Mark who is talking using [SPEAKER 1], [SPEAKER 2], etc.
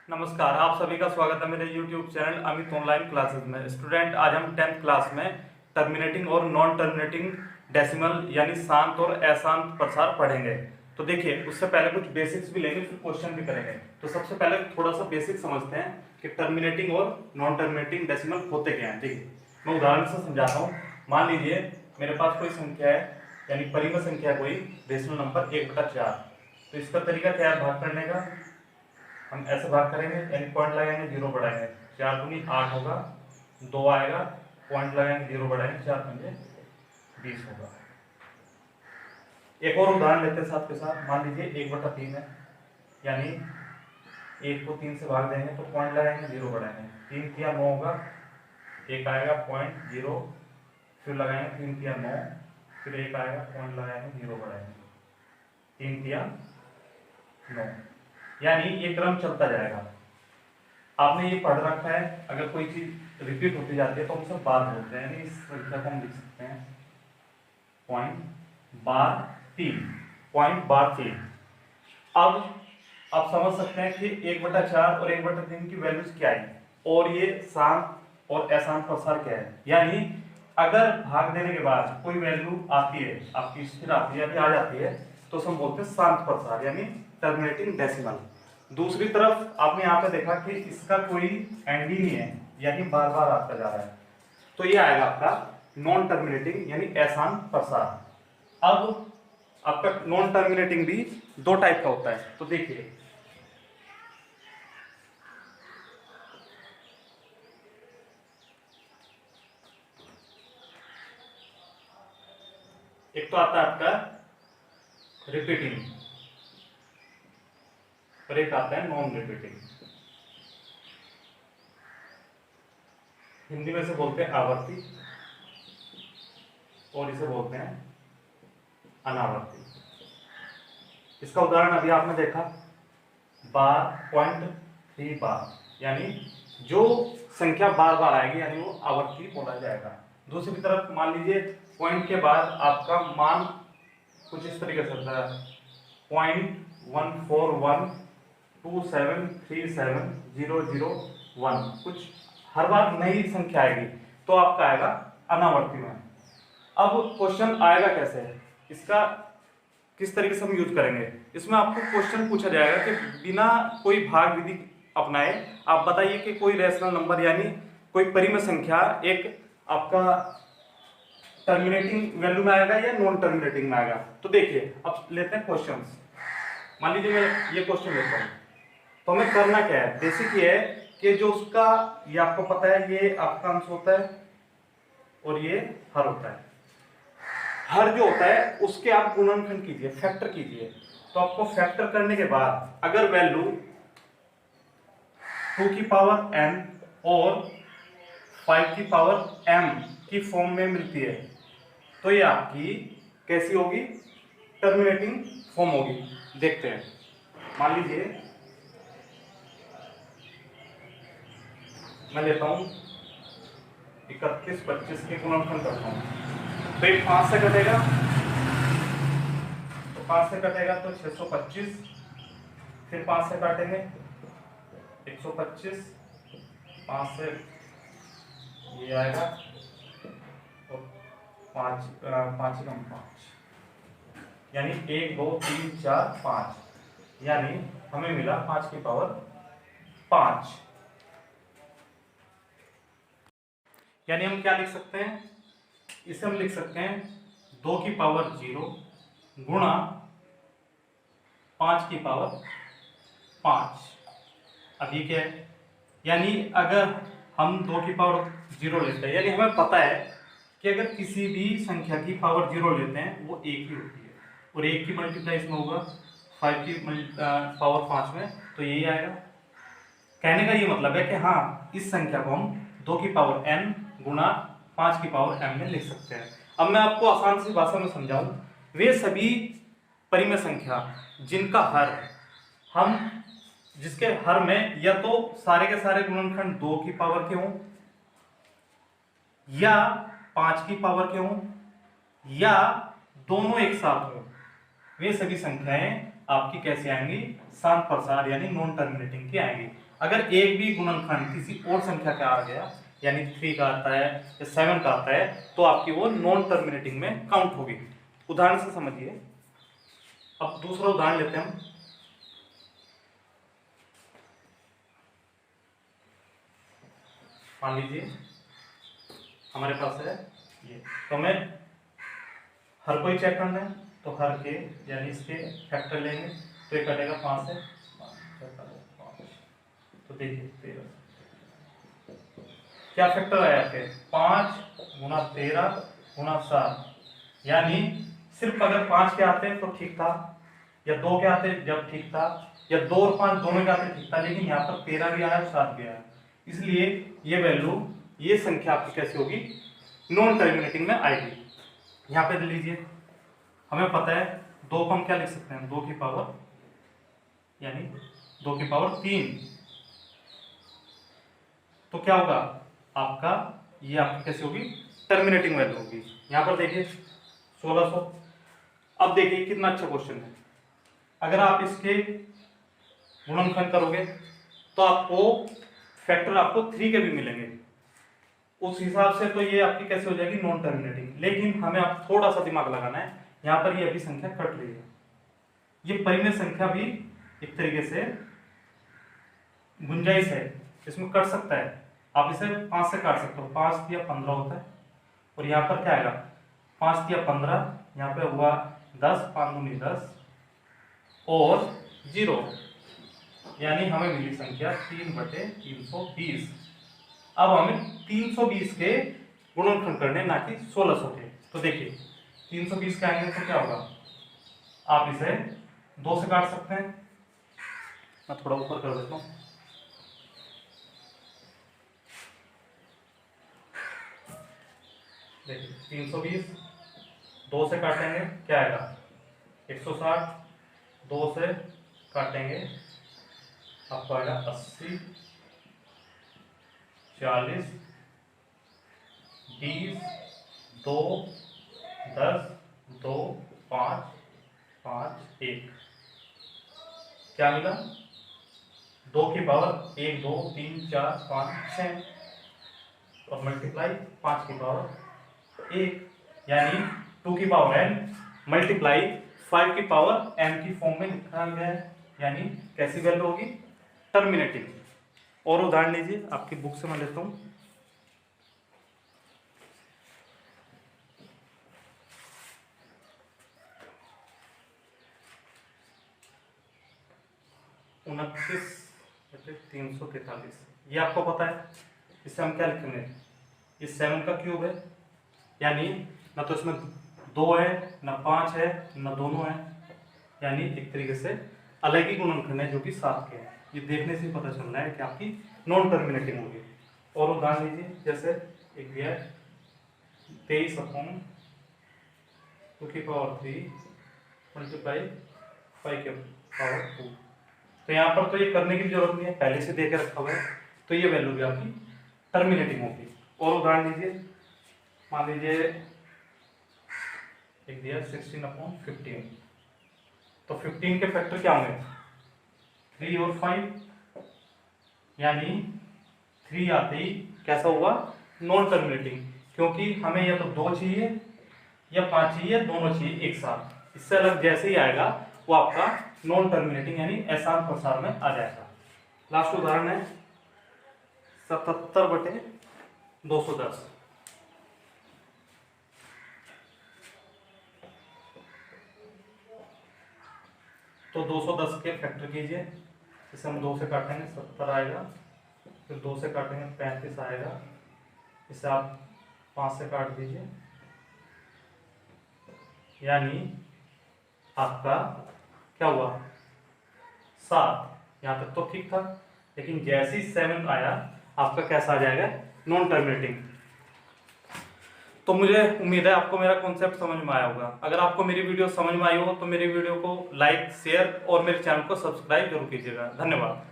[SPEAKER 1] नमस्कार, आप सभी का स्वागत है मेरे YouTube channel Amit online classes में। स्टूडेंट, आज हम 10th क्लास में टर्मिनेटिंग और नॉन टर्मिनेटिंग डेसिमल यानी शांत और अशांत प्रसार पढ़ेंगे। तो देखिए, उससे पहले कुछ बेसिक्स भी लेंगे, फिर क्वेश्चन भी करेंगे। तो सबसे पहले थोड़ा सा बेसिक समझते हैं कि टर्मिनेटिंग और नॉन टर्मिनेटिंग डेसिमल होते क्या हैं। ठीक है, मैं उदाहरण से समझाता हूँ। मान लीजिए मेरे पास कोई संख्या है, यानी परिमेय संख्या कोई डेसिमल नंबर 1/4। तो इसका तरीका क्या है भाग करने का? हम ऐसे भाग करेंगे, यानी पॉइंट लगाएंगे, जीरो बढ़ाएंगे, 4 दूनी 8 होगा, 2 आएगा, पॉइंट लगाएंगे, जीरो बढ़ाएंगे, 4 पंजे 20 होगा। एक और उदाहरण लेते हैं साथ के साथ। मान लीजिए 1/3 है, यानी 1 को 3 से भाग देंगे तो पॉइंट लगाएंगे, जीरो बढ़ाएंगे, 3 तिया 9 होगा, 1 आएगा, पॉइंट जीरो, फिर लगाएंगे 3 तिया 9, फिर 1 आएगा, पॉइंट लगाएंगे, जीरो बढ़ाएंगे, 3 तिया 9, यानी ये क्रम चलता जाएगा। आपने ये पढ़ रखा है। अगर कोई चीज रिपीट होती जाती है तो हम उसे बार बोलते हैं, यानी इस संख्या को हम लिख सकते हैं पॉइंट बार 3। अब आप समझ सकते हैं कि 1/4 और 1/3 की वैल्यूज क्या है, और ये शांत और अशांत प्रसार क्या है। यानी अगर भाग देने के बाद कोई वैल्यू आती है, आपकी स्थिर आती है, आ जाती है, तो हम बोलते हैं शांत प्रसार, यानी टर्मिनेटिंग डेसिमल। दूसरी तरफ आपने यहाँ पे देखा कि इसका कोई एंड ही नहीं है, यानी बार बार आता जा रहा है, तो ये आएगा आपका नॉन टर्मिनेटिंग यानी अशांत प्रसार। अब आपका नॉन टर्मिनेटिंग भी दो टाइप का होता है। तो देखिए, एक तो आता है आपका रिपीटिंग और एक आता है नॉन रिपीटिंग। हिंदी में से बोलते हैं आवर्ती और इसे बोलते हैं अनावर्ती। इसका उदाहरण अभी आपने देखा, पॉइंट 3 बार, यानी जो संख्या बार बार आएगी यानी वो आवर्ती बोला जाएगा। दूसरी तरफ मान लीजिए पॉइंट के बाद आपका मान कुछ इस तरीके से होता है, 0.1412737001, कुछ हर बार नई संख्या आएगी, तो आपका आएगा अनावर्ती में। अब क्वेश्चन आएगा कैसे है, इसका किस तरीके से हम यूज करेंगे। इसमें आपको क्वेश्चन पूछा जाएगा कि बिना कोई भाग विधि अपनाए आप बताइए कि कोई रेशनल नंबर यानी कोई परिमेय संख्या एक आपका टर्मिनेटिंग वैल्यू में आएगा या नॉन टर्मिनेटिंग में आएगा। तो देखिए, अब लेते हैं क्वेश्चंस। मान लीजिए मैं ये क्वेश्चन लेता हूँ, तो हमें करना क्या है, बेसिक ये है कि जो उसका, ये आपको पता है, ये आपका अंश होता है और ये हर होता है। हर जो होता है उसके आप गुणनखंड कीजिए, फैक्टर कीजिए। तो आपको फैक्टर करने के बाद अगर वैल्यू 2 की पावर n और 5 की पावर m की फॉर्म में मिलती है, तो ये आपकी कैसी होगी, टर्मिनेटिंग फॉर्म होगी। देखते हैं, मान लीजिए मैं लेता हूं 31 25 के गुणनखंड करता हूं, तो ये 5 से कटेगा, तो 5 से कटेगा तो 625, फिर 5 से काटेंगे 125, 5 से ये आएगा, तो 5 यानी 1 2 3 4 5, यानी हमें मिला 5 की पावर 5। यानी हम क्या लिख सकते हैं, इसे हम लिख सकते हैं 2 की पावर 0 गुणा 5 की पावर 5। अब ये क्या है, यानी अगर हम 2 की पावर 0 लेते हैं, यानी हमें पता है कि अगर किसी भी संख्या की पावर 0 लेते हैं वो 1 ही होती है, और 1 की मल्टीप्लाई इसमें होगा 5 की पावर 5 में, तो यही आएगा। कहने का ये मतलब है कि हाँ, इस संख्या को हम 2 की पावर n गुणा 5 की पावर m में लिख सकते हैं। अब मैं आपको आसान सी भाषा में समझाऊं, वे सभी परिमेय संख्या जिनका हर हम, जिसके हर में या तो सारे के सारे गुणनखंड 2 की पावर के हों, या 5 की पावर के हों, या दोनों एक साथ हों, वे सभी संख्याएं आपकी कैसे आएंगी, शांत प्रसार यानी नॉन टर्मिनेटिंग की आएंगी। अगर एक भी गुणनखंड किसी और संख्या का आ गया, यानी 3 का आता है या 7 का आता है, तो आपकी वो नॉन टर्मिनेटिंग में काउंट होगी। उदाहरण से समझिए। अब दूसरा उदाहरण लेते हैं हम। मान लीजिए हमारे पास है ये, तो मैं हर कोई चेक करना है, तो हर के यानी इसके फैक्टर लेंगे, तो ये कटेगा 5 से 5, तो देखिए 13 क्या फैक्टर आया आपके 5 गुना 13 गुना 7, यानी सिर्फ अगर 5 के आते तो ठीक था, या 2 के आते जब ठीक था, या 2 और 5 दोनों के आते ठीक था, लेकिन यहाँ पर 13 भी आया और 7 भी आया, इसलिए ये वैल्यू, ये संख्या आपकी कैसी होगी, नॉन टर्मिनेटिंग में आएगी। यहाँ पे लीजिए, हमें पता है 2 को हम क्या लिख सकते हैं, 2 की पावर यानी 2 की पावर 3, तो क्या होगा आपका, ये आपकी कैसी होगी, टर्मिनेटिंग वैल्यू होगी। यहाँ पर देखिए 1600। अब देखिए कितना अच्छा क्वेश्चन है, अगर आप इसके गुणनखंड करोगे तो आपको फैक्टर आपको 3 के भी मिलेंगे, उस हिसाब से तो ये आपकी कैसे हो जाएगी, नॉन टर्मिनेटिंग। लेकिन हमें आप थोड़ा सा दिमाग लगाना है, यहाँ पर ये अभी संख्या कट रही है, ये परिमेय संख्या भी एक तरीके से गुंजाइश है, इसमें कट सकता है। आप इसे 5 से काट सकते हो, 5 या 15 होता है, और यहाँ पर क्या आएगा 5 या 15, यहाँ पे हुआ 10, 5 दूनी 10 और 0, यानी हमें मिली संख्या 3/320। अब हमें 320 के गुणनखंड करने, ना कि 1600 के। तो देखिए 320 के आएंगे तो क्या होगा, आप इसे 2 से काट सकते हैं, मैं थोड़ा ऊपर कर देता हूँ, देखिए 320 2 से काटेंगे क्या आएगा 160, 2 से काटेंगे आपको आएगा 80, 40, 20, 2, 10, 2, 5, 5, 1, क्या मिला 2 की पावर 1, 2, 3, 4, 5, 6 और मल्टीप्लाई 5 की पावर 1, यानी 2 की पावर n मल्टीप्लाई 5 की पावर m की फॉर्म में लिखा गया है, यानी कैसी वैल्यू होगी, टर्मिनेटिंग। और उदाहरण लीजिए, आपकी बुक से मैं लेता हूं, उनतीस 343, ये आपको पता है, इससे हम क्या लिखेंगे, इस 7 का क्यूब है, यानी ना तो इसमें 2 है, ना 5 है, ना दोनों है, यानी एक तरीके से अलग ही गुणनखंड है जो कि 7 के हैं। ये देखने से पता चल रहा है कि आपकी नॉन टर्मिनेटिंग होगी। और उदाहरण लीजिए, जैसे एक दिया है 23/2 की पावर 3 मल्टीप्लाई 5 की पावर 2, तो यहाँ पर तो ये करने की जरूरत नहीं है, पहले से दे के रखा हुआ है, तो ये वैल्यू भी आपकी टर्मिनेटिंग होगी। और उदाहरण लीजिए, मान लीजिए एक दिया 16/15, तो 15 के फैक्टर क्या होंगे 3 और 5, यानी 3 आते ही कैसा हुआ, नॉन टर्मिनेटिंग, क्योंकि हमें या तो 2 चाहिए या 5 चाहिए, दोनों चाहिए एक साथ। इससे अलग जैसे ही आएगा वो आपका नॉन टर्मिनेटिंग यानी अशांत प्रसार में आ जाएगा। लास्ट उदाहरण है 77/210, तो 210 के फैक्टर कीजिए, इसे हम 2 से काटेंगे 70 आएगा, फिर 2 से काटेंगे 35 आएगा, इसे आप 5 से काट दीजिए, यानी आपका क्या हुआ 7। यहाँ तक तो ठीक था, लेकिन जैसे ही 7 आया आपका कैसा आ जाएगा, नॉन टर्मिनेटिंग। तो मुझे उम्मीद है आपको मेरा कॉन्सेप्ट समझ में आया होगा। अगर आपको मेरी वीडियो समझ में आई हो तो मेरी वीडियो को लाइक, शेयर और मेरे चैनल को सब्सक्राइब जरूर कीजिएगा। धन्यवाद।